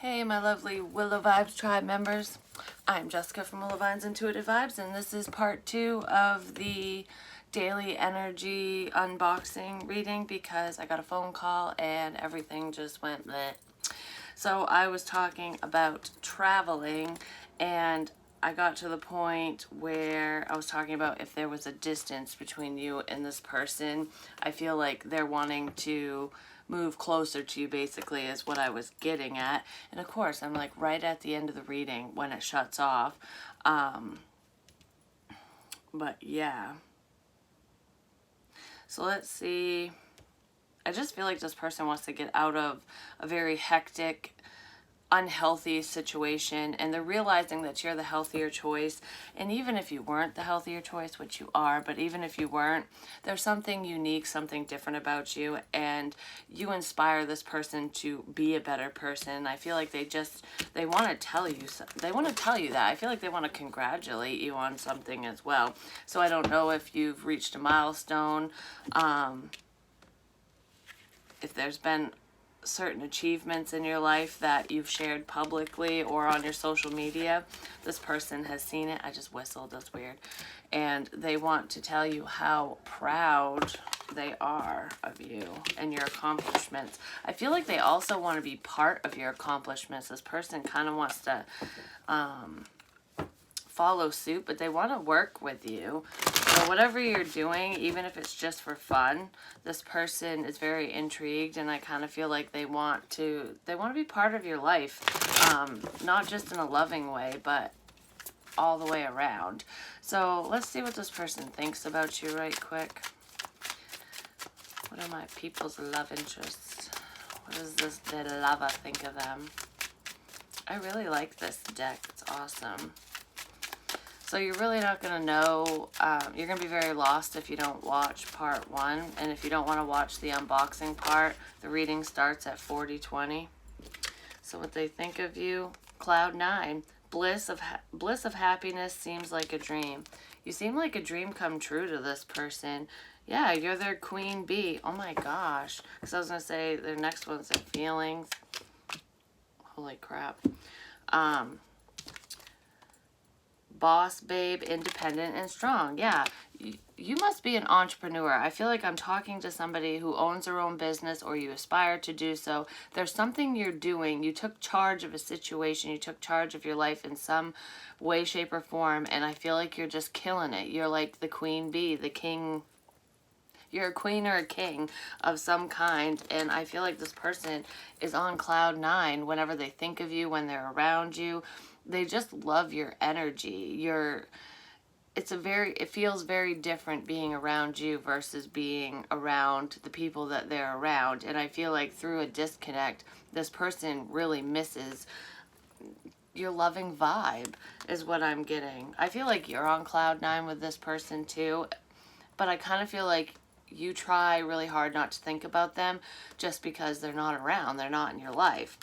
Hey, my lovely Willow Vibes tribe members. I'm Jessica from Willow Vines Intuitive Vibes, and this is part 2 of the daily energy unboxing reading because I got a phone call and everything just went bleh. So I was talking about traveling, and I got to the point where I was talking about if there was a distance between you and this person. I feel like they're wanting to move closer to you, basically, is what I was getting at. And of course, I'm like right at the end of the reading when it shuts off. But yeah. So let's see. I just feel like this person wants to get out of a very hectic, unhealthy situation, and they're realizing that you're the healthier choice. And even if you weren't the healthier choice, which you are, but even if you weren't, there's something unique, something different about you, and you inspire this person to be a better person. I feel like they want to tell you that. I feel like they want to congratulate you on something as well. So I don't know if you've reached a milestone, if there's been certain achievements in your life that you've shared publicly or on your social media. This person has seen it. I just whistled, that's weird. And they want to tell you how proud they are of you and your accomplishments. I feel like they also want to be part of your accomplishments. This person kind of wants to follow suit, but they want to work with you. So whatever you're doing, even if it's just for fun, this person is very intrigued, and I kind of feel like they want to be part of your life, not just in a loving way, but all the way around. So let's see what this person thinks about you right quick. What are my people's love interests? What does the lover think of them? I really like this deck. It's awesome. So you're really not going to know, you're going to be very lost if you don't watch part 1. And if you don't want to watch the unboxing part, the reading starts at 40:20. So what they think of you, Cloud 9. Bliss of happiness seems like a dream. You seem like a dream come true to this person. Yeah, you're their queen bee. Oh my gosh. Because I was going to say their next one's their feelings. Holy crap. Boss, babe, independent, and strong. Yeah, you must be an entrepreneur. I feel like I'm talking to somebody who owns their own business, or you aspire to do so. There's something you're doing. You took charge of a situation. You took charge of your life in some way, shape, or form, and I feel like you're just killing it. You're like the queen bee, the king. You're a queen or a king of some kind, and I feel like this person is on cloud 9 whenever they think of you, when they're around you. They just love your energy. It feels very different being around you versus being around the people that they're around. And I feel like through a disconnect, this person really misses your loving vibe is what I'm getting. I feel like you're on cloud 9 with this person too, but I kind of feel like you try really hard not to think about them just because they're not around, they're not in your life.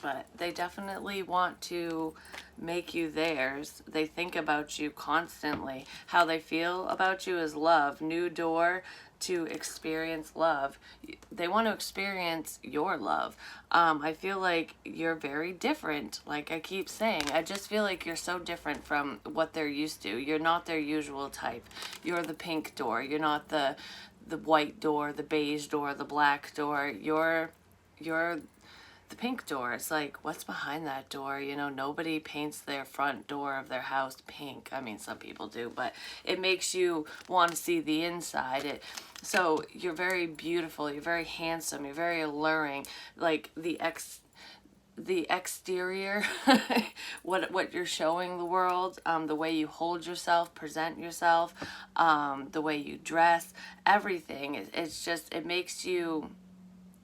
But they definitely want to make you theirs. They think about you constantly. How they feel about you is love. New door to experience love. They want to experience your love. I feel like you're very different. Like I keep saying, I just feel like you're so different from what they're used to. You're not their usual type. You're the pink door. You're not the white door, the beige door, the black door. You're the pink door. It's like, what's behind that door? You know, nobody paints their front door of their house pink. I mean, some people do, but it makes you want to see the inside. So you're very beautiful. You're very handsome. You're very alluring. Like the exterior, what you're showing the world, the way you hold yourself, present yourself, the way you dress, everything. It's just, it makes you,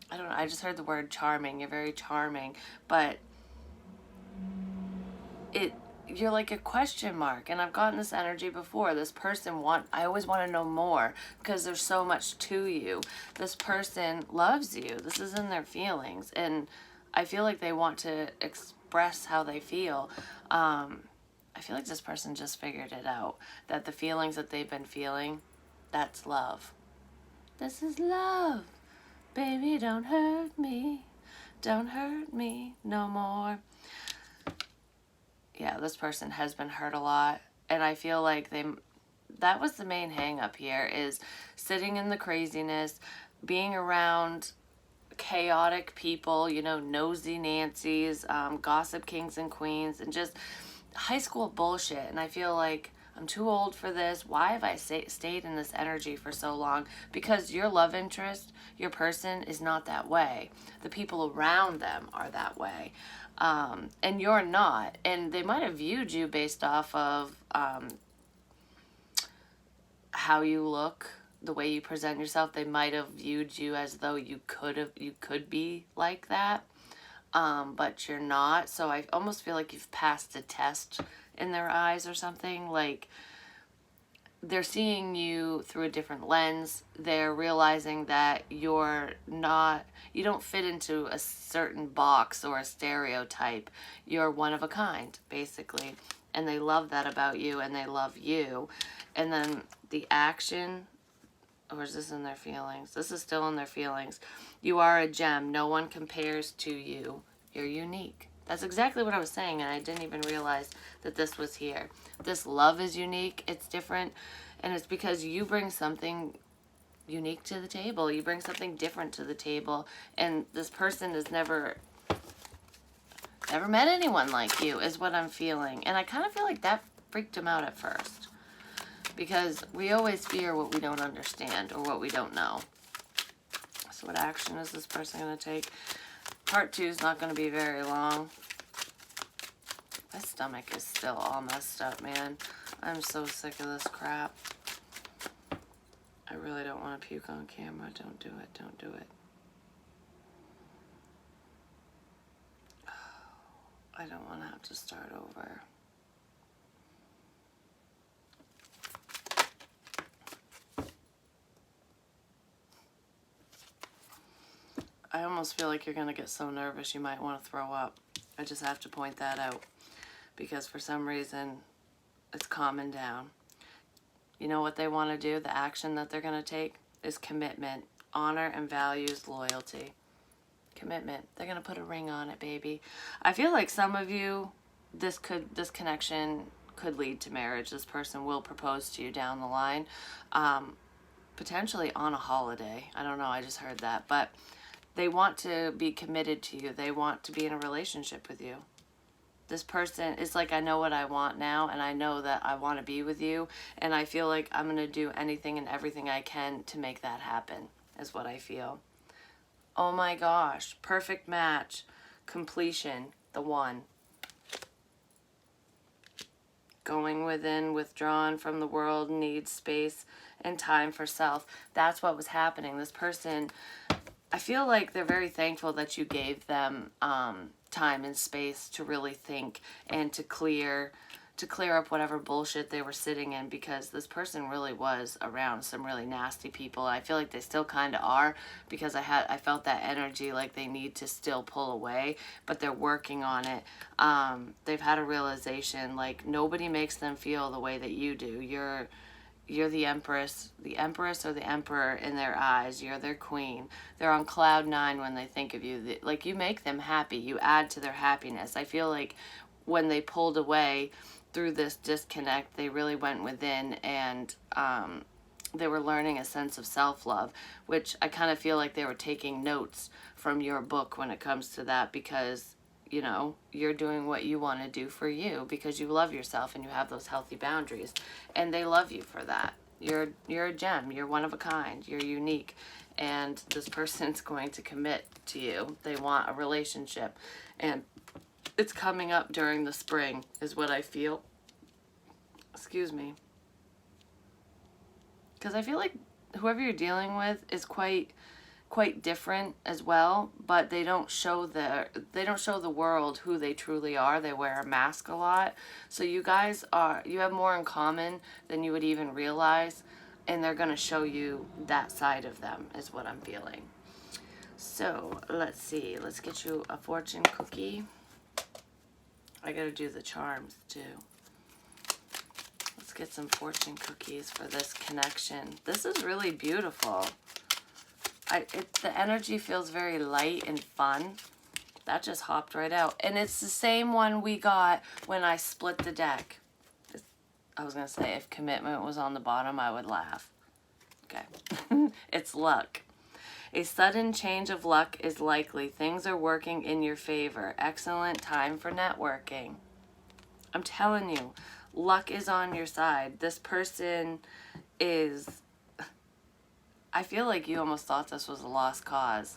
I don't know, I just heard the word charming. You're very charming, but you're like a question mark, and I've gotten this energy before. This person I always want to know more because there's so much to you. This person loves you. This is in their feelings, and I feel like they want to express how they feel. I feel like this person just figured it out, that the feelings that they've been feeling, that's love. This is love. Baby, don't hurt me. Don't hurt me no more. Yeah, this person has been hurt a lot. And I feel like that was the main hang up here, is sitting in the craziness, being around chaotic people, you know, nosy Nancy's, gossip kings and queens, and just high school bullshit. And I feel like I'm too old for this. Why have I stayed in this energy for so long? Because your love interest, your person, is not that way. The people around them are that way. And you're not. And they might have viewed you based off of how you look, the way you present yourself. They might have viewed you as though you could be like that, but you're not. So I almost feel like you've passed a test in their eyes or something. Like, they're seeing you through a different lens. They're realizing that you don't fit into a certain box or a stereotype. You're one of a kind, basically. And they love that about you, and they love you. And then the action, or is this in their feelings? This is still in their feelings. You are a gem. No one compares to you. You're unique. That's exactly what I was saying, and I didn't even realize that this was here. This love is unique. It's different, and it's because you bring something unique to the table. You bring something different to the table, and this person has never met anyone like you, is what I'm feeling. And I kind of feel like that freaked him out at first, because we always fear what we don't understand or what we don't know. So what action is this person going to take? Part 2 is not going to be very long. My stomach is still all messed up, man. I'm so sick of this crap. I really don't want to puke on camera. Don't do it. Don't do it. I don't want to have to start over. I almost feel like you're going to get so nervous you might want to throw up. I just have to point that out, because for some reason it's calming down. You know what they want to do? The action that they're going to take is commitment, honor and values, loyalty. Commitment. They're going to put a ring on it, baby. I feel like some of you, this connection could lead to marriage. This person will propose to you down the line, potentially on a holiday. I don't know. I just heard that. But they want to be committed to you. They want to be in a relationship with you. This person is like, I know what I want now, and I know that I want to be with you, and I feel like I'm going to do anything and everything I can to make that happen, is what I feel. Oh my gosh. Perfect match. Completion. The one. Going within, withdrawn from the world, needs space and time for self. That's what was happening. This person, I feel like they're very thankful that you gave them time and space to really think and to clear up whatever bullshit they were sitting in, because this person really was around some really nasty people. I feel like they still kind of are, because I felt that energy like they need to still pull away, but they're working on it. They've had a realization, like, nobody makes them feel the way that you do. You're the empress or the emperor in their eyes. You're their queen. They're on cloud 9 when they think of you. Like, you make them happy. You add to their happiness. I feel like when they pulled away through this disconnect, they really went within, and they were learning a sense of self-love, which I kind of feel like they were taking notes from your book when it comes to that, because, you know, you're doing what you want to do for you because you love yourself and you have those healthy boundaries, and they love you for that. You're a gem. You're one of a kind. You're unique, and this person's going to commit to you. They want a relationship, and it's coming up during the spring, is what I feel. Excuse me. Because I feel like whoever you're dealing with is quite different as well, but they don't show the world who they truly are. They wear a mask a lot. So you have more in common than you would even realize, and they're going to show you that side of them, is what I'm feeling. So let's see. Let's get you a fortune cookie. I gotta do the charms too. Let's get some fortune cookies for this connection. This is really beautiful. The energy feels very light and fun. That just hopped right out. And it's the same one we got when I split the deck. I was going to say, if commitment was on the bottom, I would laugh. Okay. It's luck. A sudden change of luck is likely. Things are working in your favor. Excellent time for networking. I'm telling you, luck is on your side. This person is... I feel like you almost thought this was a lost cause,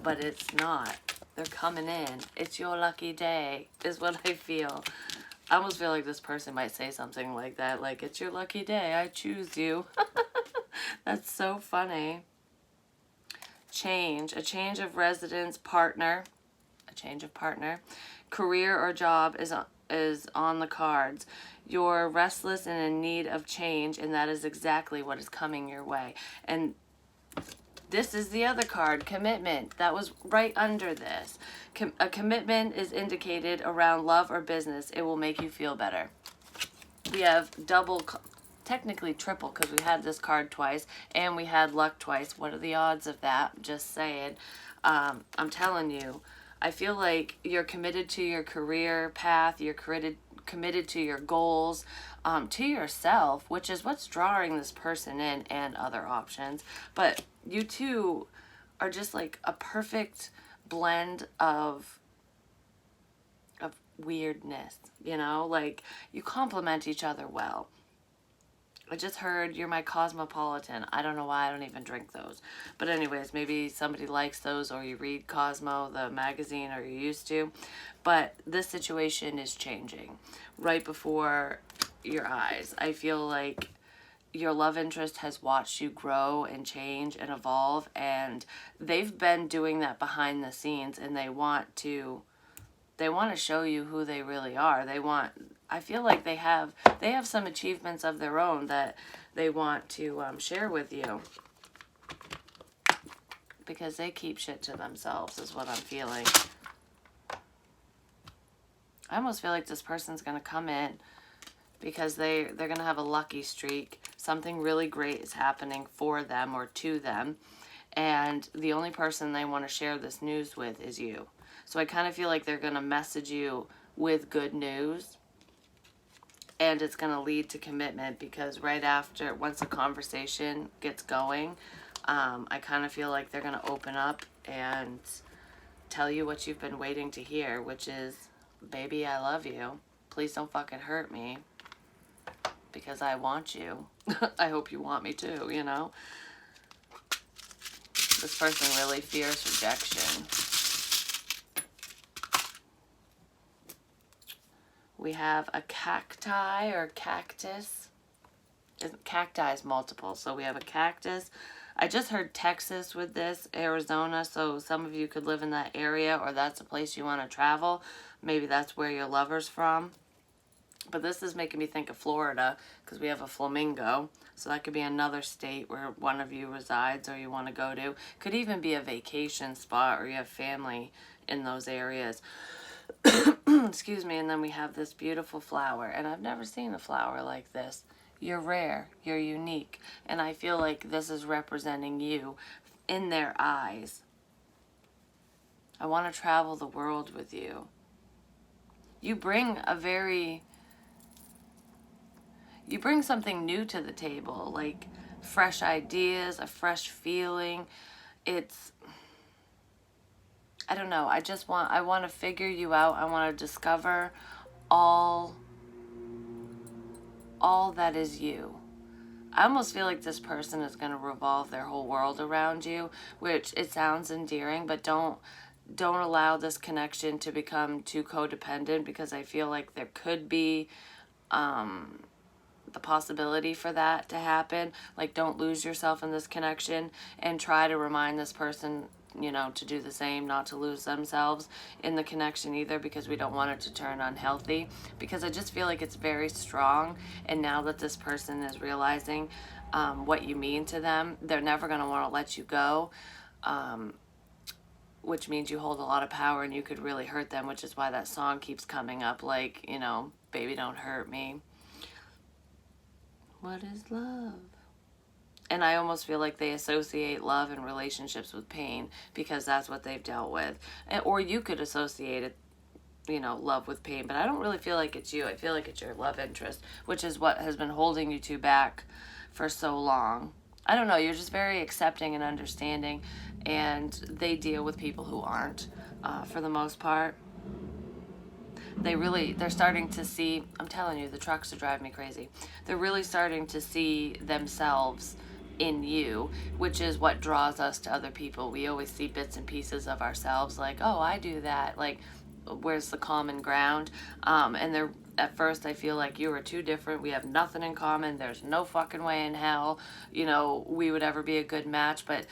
but it's not. They're coming in. It's your lucky day, is what I feel. I almost feel like this person might say something like that, like, it's your lucky day, I choose you. That's so funny. Change. A change of residence, partner. A change of partner. Career or job is on the cards. You're restless and in need of change, and that is exactly what is coming your way. And this is the other card, commitment. That was right under this. A commitment is indicated around love or business. It will make you feel better. We have double, technically triple, because we had this card twice, and we had luck twice. What are the odds of that? Just saying. I'm telling you, I feel like you're committed to your career path. You're committed to your goals, to yourself, which is what's drawing this person in, and other options. But you two are just like a perfect blend of weirdness, you know? Like, you complement each other well. I just heard you're my cosmopolitan. I don't know why, I don't even drink those. But anyways, maybe somebody likes those, or you read Cosmo, the magazine, or you used to. But this situation is changing right before your eyes. I feel like your love interest has watched you grow and change and evolve, and they've been doing that behind the scenes, and they want to show you who they really are. I feel like they have some achievements of their own that they want to share with you, because they keep shit to themselves, is what I'm feeling. I almost feel like this person's going to come in because they're going to have a lucky streak. Something really great is happening for them or to them, and the only person they want to share this news with is you. So I kind of feel like they're going to message you with good news, and it's going to lead to commitment, because right after, once the conversation gets going, I kind of feel like they're going to open up and tell you what you've been waiting to hear, which is, baby, I love you. Please don't fucking hurt me, because I want you. I hope you want me too, you know? This person really fears rejection. We have a cacti or cactus. Cacti is multiple, so we have a cactus. I just heard Texas with this, Arizona, so some of you could live in that area, or that's a place you want to travel. Maybe that's where your lover's from. But this is making me think of Florida, because we have a flamingo. So that could be another state where one of you resides or you want to go to. Could even be a vacation spot, or you have family in those areas. Excuse me. And then we have this beautiful flower. And I've never seen a flower like this. You're rare. You're unique. And I feel like this is representing you in their eyes. I want to travel the world with you. You bring something new to the table, like fresh ideas, a fresh feeling. I don't know, I want to figure you out. I want to discover all that is you. I almost feel like this person is going to revolve their whole world around you, which it sounds endearing, but don't allow this connection to become too codependent, because I feel like there could be the possibility for that to happen. Like, don't lose yourself in this connection, and try to remind this person, you know, to do the same, not to lose themselves in the connection either, because we don't want it to turn unhealthy. Because I just feel like it's very strong, and now that this person is realizing what you mean to them, they're never going to want to let you go, which means you hold a lot of power and you could really hurt them, which is why that song keeps coming up, like, you know, baby, don't hurt me. What is love? And I almost feel like they associate love and relationships with pain because that's what they've dealt with. Or you could associate it, love with pain, but I don't really feel like it's you. I feel like it's your love interest, which is what has been holding you two back for so long. I don't know, you're just very accepting and understanding, and they deal with people who aren't, for the most part. They're starting to see, I'm telling you, the trucks are driving me crazy. They're really starting to see themselves in you, which is what draws us to other people. We always see bits and pieces of ourselves, like, oh, I do that. Like, where's the common ground? And they're, at first, I feel like you are too different. We have nothing in common. There's no fucking way in hell, we would ever be a good match. But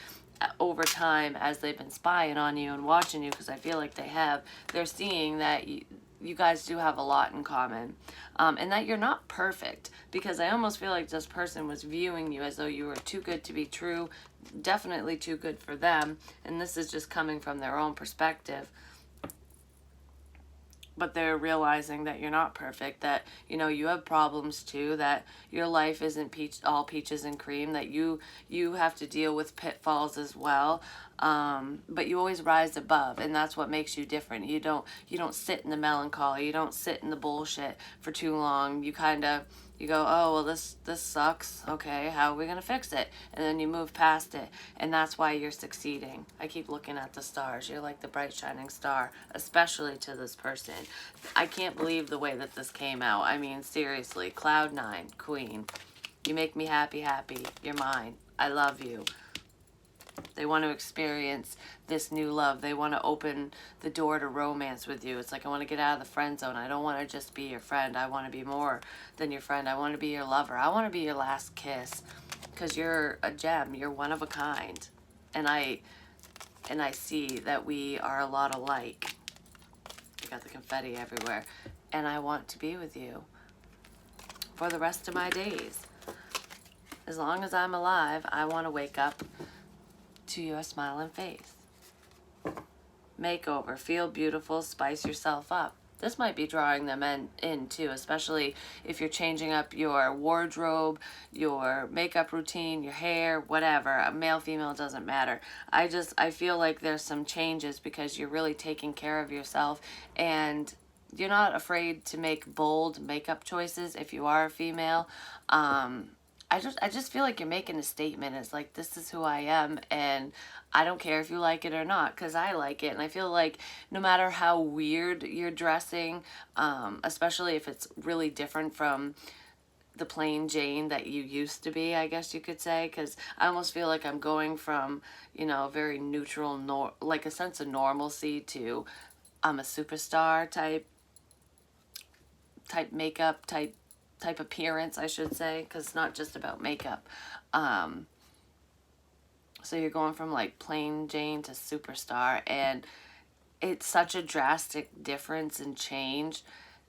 over time, as they've been spying on you and watching you, because I feel like they have, they're seeing that you guys do have a lot in common, and that you're not perfect, because I almost feel like this person was viewing you as though you were too good to be true, definitely too good for them, and this is just coming from their own perspective. But they're realizing that you're not perfect, that you have problems too, that your life isn't all peaches and cream, that you have to deal with pitfalls as well, but you always rise above, and that's what makes you different. You don't sit in the melancholy, you don't sit in the bullshit for too long. You go, oh, well, this sucks. Okay, how are we going to fix it? And then you move past it. And that's why you're succeeding. I keep looking at the stars. You're like the bright shining star, especially to this person. I can't believe the way that this came out. I mean, seriously, Cloud 9, Queen. You make me happy, happy. You're mine. I love you. They want to experience this new love. They want to open the door to romance with you. It's like, I want to get out of the friend zone. I don't want to just be your friend. I want to be more than your friend. I want to be your lover. I want to be your last kiss, because you're a gem. You're one of a kind. And I see that we are a lot alike. I got the confetti everywhere. And I want to be with you for the rest of my days. As long as I'm alive, I want to wake up to your smiling face. Makeover. Feel beautiful. Spice yourself up. This might be drawing them in too, especially if you're changing up your wardrobe, your makeup routine, your hair, whatever. Male, female, doesn't matter. I feel like there's some changes because you're really taking care of yourself, and you're not afraid to make bold makeup choices if you are a female. I just feel like you're making a statement. It's like, this is who I am, and I don't care if you like it or not, because I like it. And I feel like no matter how weird you're dressing, especially if it's really different from the plain Jane that you used to be, I guess you could say, because I almost feel like I'm going from, very neutral, like a sense of normalcy, to I'm a superstar type makeup, type appearance, I should say, because it's not just about makeup. So you're going from like plain Jane to superstar, and it's such a drastic difference and change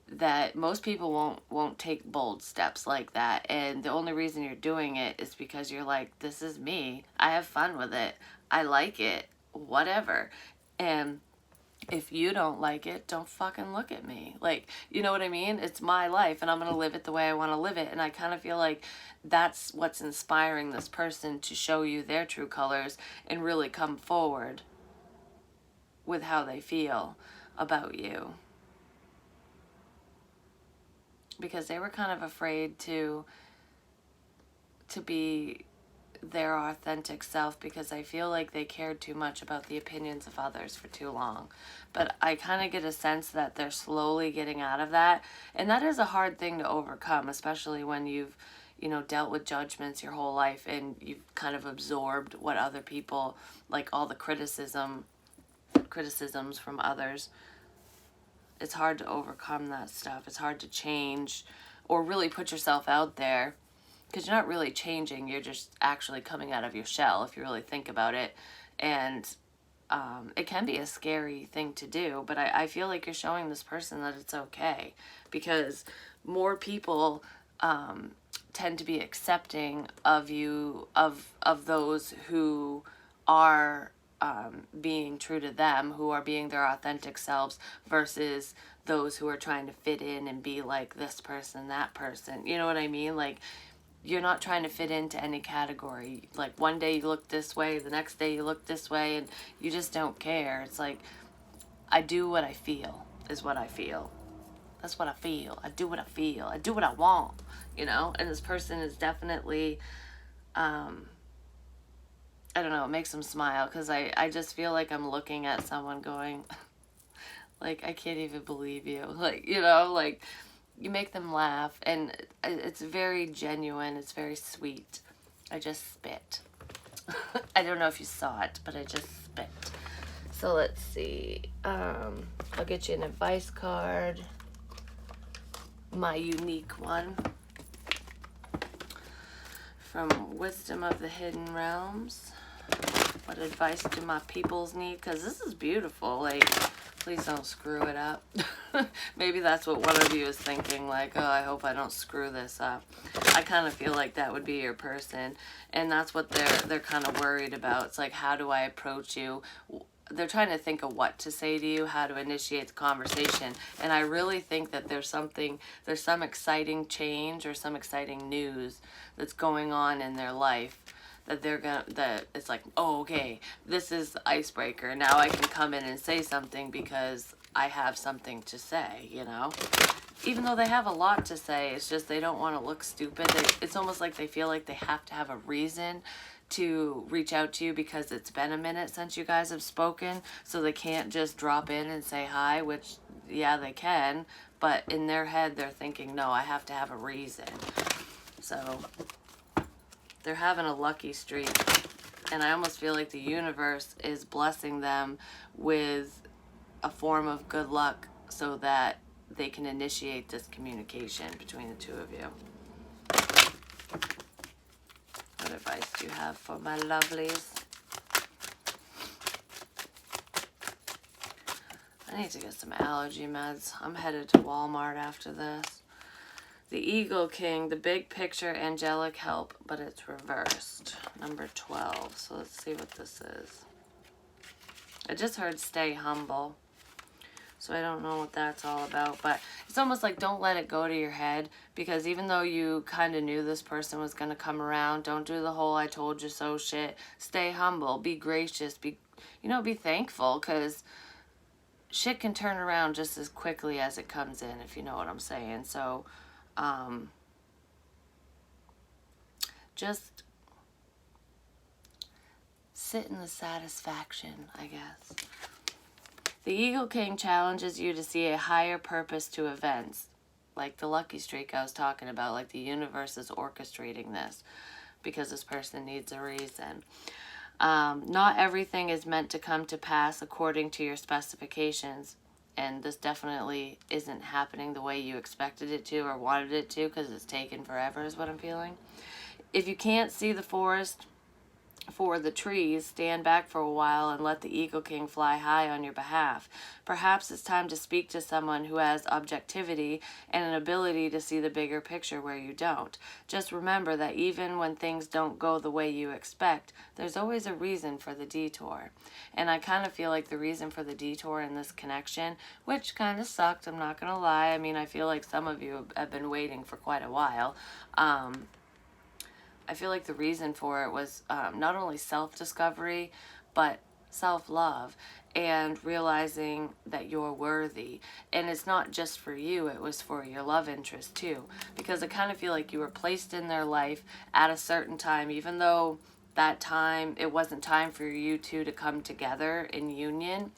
that most people won't take bold steps like that. And the only reason you're doing it is because you're like, this is me. I have fun with it. I like it. Whatever. And if you don't like it, don't fucking look at me. Like, you know what I mean? It's my life, and I'm going to live it the way I want to live it. And I kind of feel like that's what's inspiring this person to show you their true colors and really come forward with how they feel about you. Because they were kind of afraid to be their authentic self, because I feel like they cared too much about the opinions of others for too long. But I kind of get a sense that they're slowly getting out of that, and that is a hard thing to overcome, especially when you've dealt with judgments your whole life, and you've kind of absorbed what other people, like all the criticisms from others. It's hard to overcome that stuff. It's hard to change or really put yourself out there, because you're not really changing. You're just actually coming out of your shell, if you really think about it. And it can be a scary thing to do, but I feel like you're showing this person that it's okay, because more people tend to be accepting of you, of those who are being true to them, who are being their authentic selves, versus those who are trying to fit in and be like this person, that person. You know what I mean? Like, you're not trying to fit into any category. Like one day you look this way, the next day you look this way, and you just don't care. It's like, I do what I feel is what I feel. That's what I feel. I do what I feel. I do what I want, you know? And this person is definitely, I don't know, it makes them smile because I just feel like I'm looking at someone going, like, I can't even believe you. Like, you know, like, you make them laugh, and it's very genuine. It's very sweet. I just spit. I don't know if you saw it, but I just spit. So let's see. I'll get you an advice card. My unique one. From Wisdom of the Hidden Realms. What advice do my peoples need? Because this is beautiful. Like, please don't screw it up. Maybe that's what one of you is thinking, like, oh, I hope I don't screw this up. I kind of feel like that would be your person, and that's what they're kind of worried about. It's like, how do I approach you? They're trying to think of what to say to you, how to initiate the conversation, and I really think that there's some exciting change or some exciting news that's going on in their life, that it's like, oh, okay, this is the icebreaker. Now I can come in and say something because I have something to say, you know? Even though they have a lot to say, it's just they don't want to look stupid. It's almost like they feel like they have to have a reason to reach out to you because it's been a minute since you guys have spoken, so they can't just drop in and say hi, which, yeah, they can, but in their head they're thinking, no, I have to have a reason. So they're having a lucky streak, and I almost feel like the universe is blessing them with a form of good luck so that they can initiate this communication between the two of you. What advice do you have for my lovelies? I need to get some allergy meds. I'm headed to Walmart after this. The Eagle King, the big picture, angelic help, but it's reversed. Number 12. So let's see what this is. I just heard stay humble. So I don't know what that's all about, but it's almost like don't let it go to your head, because even though you kind of knew this person was going to come around, don't do the whole I told you so shit. Stay humble, be gracious, be thankful, because shit can turn around just as quickly as it comes in, if you know what I'm saying. So just sit in the satisfaction, I guess. The Eagle King challenges you to see a higher purpose to events, like the lucky streak I was talking about, like the universe is orchestrating this because this person needs a reason. Not everything is meant to come to pass according to your specifications, and this definitely isn't happening the way you expected it to or wanted it to, because it's taken forever is what I'm feeling. If you can't see the forest for the trees, stand back for a while and let the Eagle King fly high on your behalf. Perhaps it's time to speak to someone who has objectivity and an ability to see the bigger picture where you don't. Just remember that even when things don't go the way you expect, there's always a reason for the detour. And I kind of feel like the reason for the detour in this connection, which kind of sucked, I'm not going to lie. I mean, I feel like some of you have been waiting for quite a while. I feel like the reason for it was not only self-discovery, but self-love and realizing that you're worthy. And it's not just for you, it was for your love interest too. Because I kind of feel like you were placed in their life at a certain time, even though that time, it wasn't time for you two to come together in union.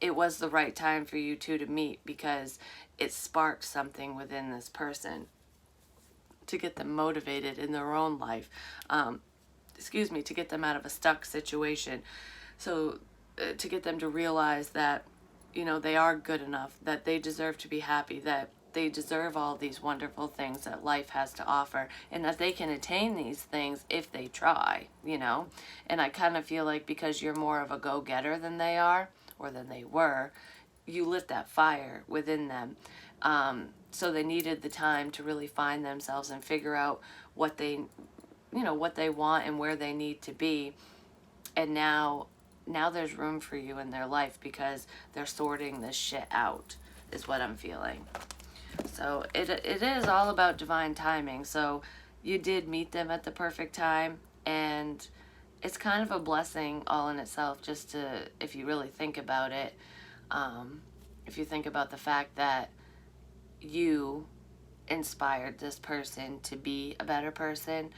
It was the right time for you two to meet because it sparked something within this person to get them motivated in their own life, to get them out of a stuck situation. So to get them to realize that, they are good enough, that they deserve to be happy, that they deserve all these wonderful things that life has to offer, and that they can attain these things if they try, And I kind of feel like because you're more of a go-getter than they are, or than they were, you lit that fire within them. So they needed the time to really find themselves and figure out what they want and where they need to be. And now there's room for you in their life because they're sorting this shit out, is what I'm feeling. So it is all about divine timing. So you did meet them at the perfect time, and it's kind of a blessing all in itself, just to, if you really think about it, if you think about the fact that you inspired this person to be a better person,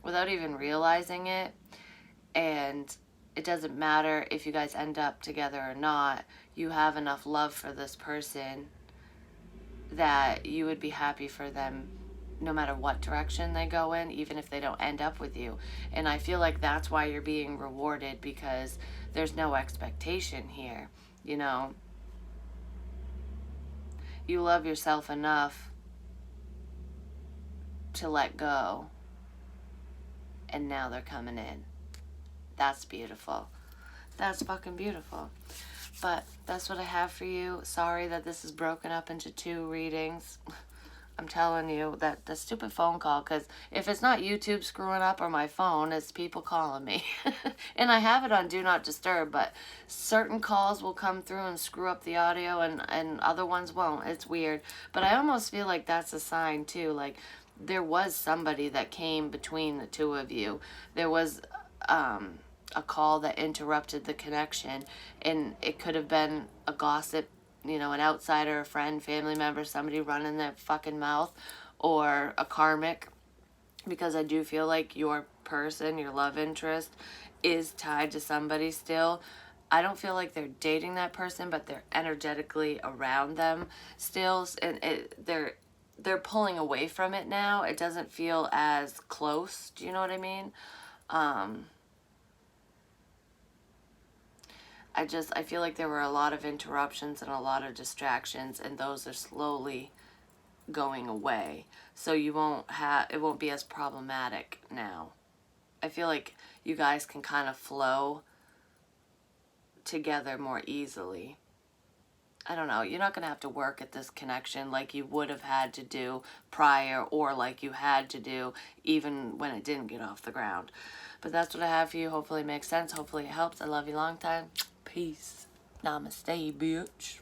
without even realizing it. And it doesn't matter if you guys end up together or not, you have enough love for this person that you would be happy for them no matter what direction they go in, even if they don't end up with you. And I feel like that's why you're being rewarded, because there's no expectation here. You know, you love yourself enough to let go, and now they're coming in. That's beautiful. That's fucking beautiful. But that's what I have for you. Sorry that this is broken up into 2 readings. I'm telling you, that the stupid phone call, because if it's not YouTube screwing up or my phone, it's people calling me. And I have it on Do Not Disturb, but certain calls will come through and screw up the audio, and other ones won't. It's weird. But I almost feel like that's a sign, too. Like, there was somebody that came between the two of you. There was a call that interrupted the connection, and it could have been a gossip, you know, an outsider, a friend, family member, somebody running their fucking mouth, or a karmic, because I do feel like your person, your love interest, is tied to somebody still. I don't feel like they're dating that person, but they're energetically around them still, and they're pulling away from it now. It doesn't feel as close. Do you know what I mean? I feel like there were a lot of interruptions and a lot of distractions, and those are slowly going away. So it won't be as problematic now. I feel like you guys can kind of flow together more easily. I don't know. You're not going to have to work at this connection like you would have had to do prior, or like you had to do even when it didn't get off the ground. But that's what I have for you. Hopefully it makes sense. Hopefully it helps. I love you long time. Peace. Namaste, bitch.